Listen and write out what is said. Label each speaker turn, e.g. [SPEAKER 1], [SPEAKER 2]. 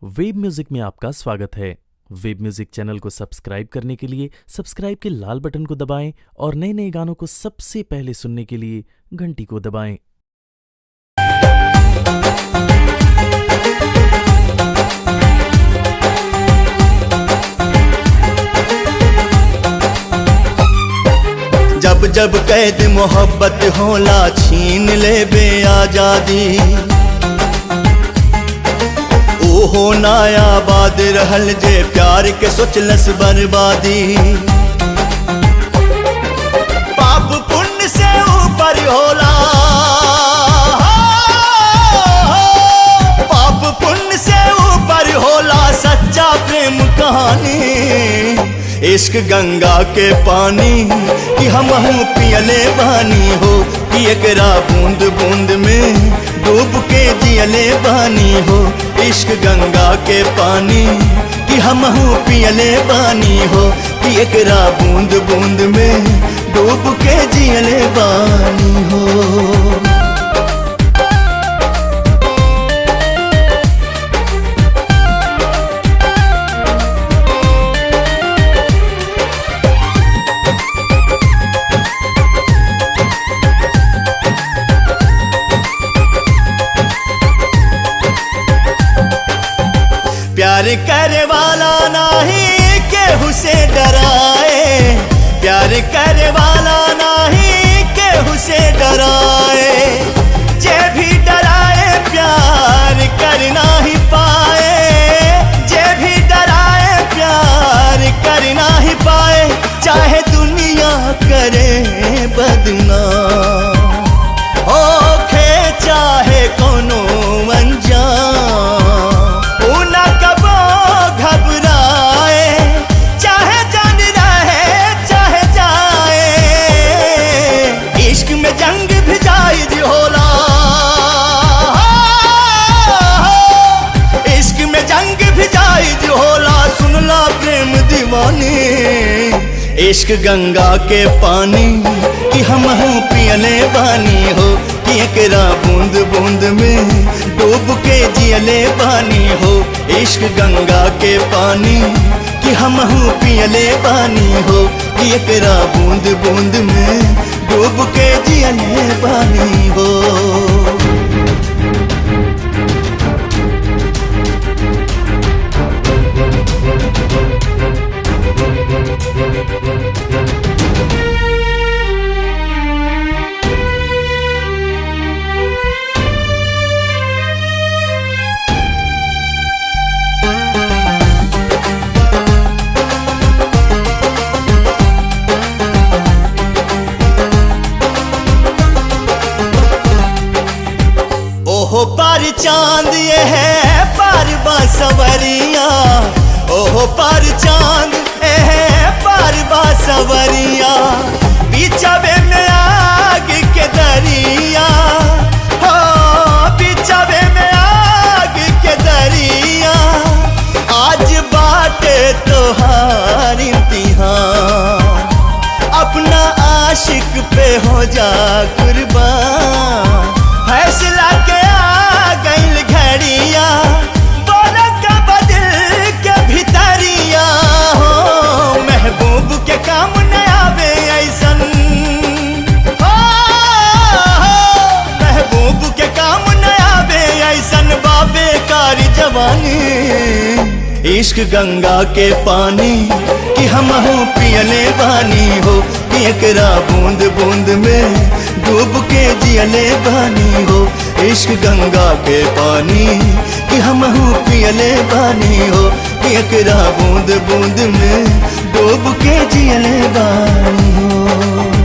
[SPEAKER 1] Web music में आपका स्वागत है। वेब म्यूजिक चैनल को सब्सक्राइब करने के लिए सब्सक्राइब के लाल बटन को दबाएं और नए नए गानों को सबसे पहले सुनने के लिए घंटी को दबाएं।
[SPEAKER 2] जब जब कैद मोहब्बत होला छीन ले बे आजादी, ओहो नायाबाद रहल जे प्यार के सोचलस बर्बादी। पाप पुण्य से ऊपर होला, पाप पुण्य से ऊपर होला सच्चा प्रेम कहानी। इश्क गंगा के पानी कि हमहू पियले बानी हो, कि एकरा बूंद बूंद में डूब के जियले बानी हो। इश्क गंगा के पानी कि हमहू पियले बानी हो, कि एकरा बूंद बूंद में डूब के जियले बानी हो। प्यार करे वाला नहीं केहू से डराए, प्यार करे वाला नहीं केहू से डराए। जे भी डराए प्यार कर नहीं पाए, जे भी डराए प्यार कर नहीं पाए। चाहे दुनिया करे बदनाम होखे, चाहे कोनो अनजान इश्क गंगा के पानी कि हमहू पियले बानी हो, कि एकरा बूंद बूंद में डूब के जियले बानी हो। इश्क गंगा के पानी कि हमहू पियले बानी हो, कि एकरा बूंद बूंद में डूब के जियले बानी हो। ओहो पार चांद ये है पार बांसवरिया, ओहो पार चांद ये है पार बांसवरिया। बिछावे में आग के दरिया हो, बिछावे में आग के दरिया। आज बाटे तोहार इम्तिहान, अपना आशिक पे हो जा कुर्बान। फैसला के आ गइल घड़िया, बोला का बदल के भितरिया हो। महबूब के काम न आवे ऐसन हो, महबूब के काम न आवे ऐसन बाबे कारी जवानी। इश्क गंगा के पानी कि हमहू पियले बानी हो, कि एकरा बूंद बूंद में डूब के जियले बानी हो। इश्क गंगा के पानी कि हमहू पियले बानी हो, कि एकरा बूंद बूंद में डूब के जियले बानी हो।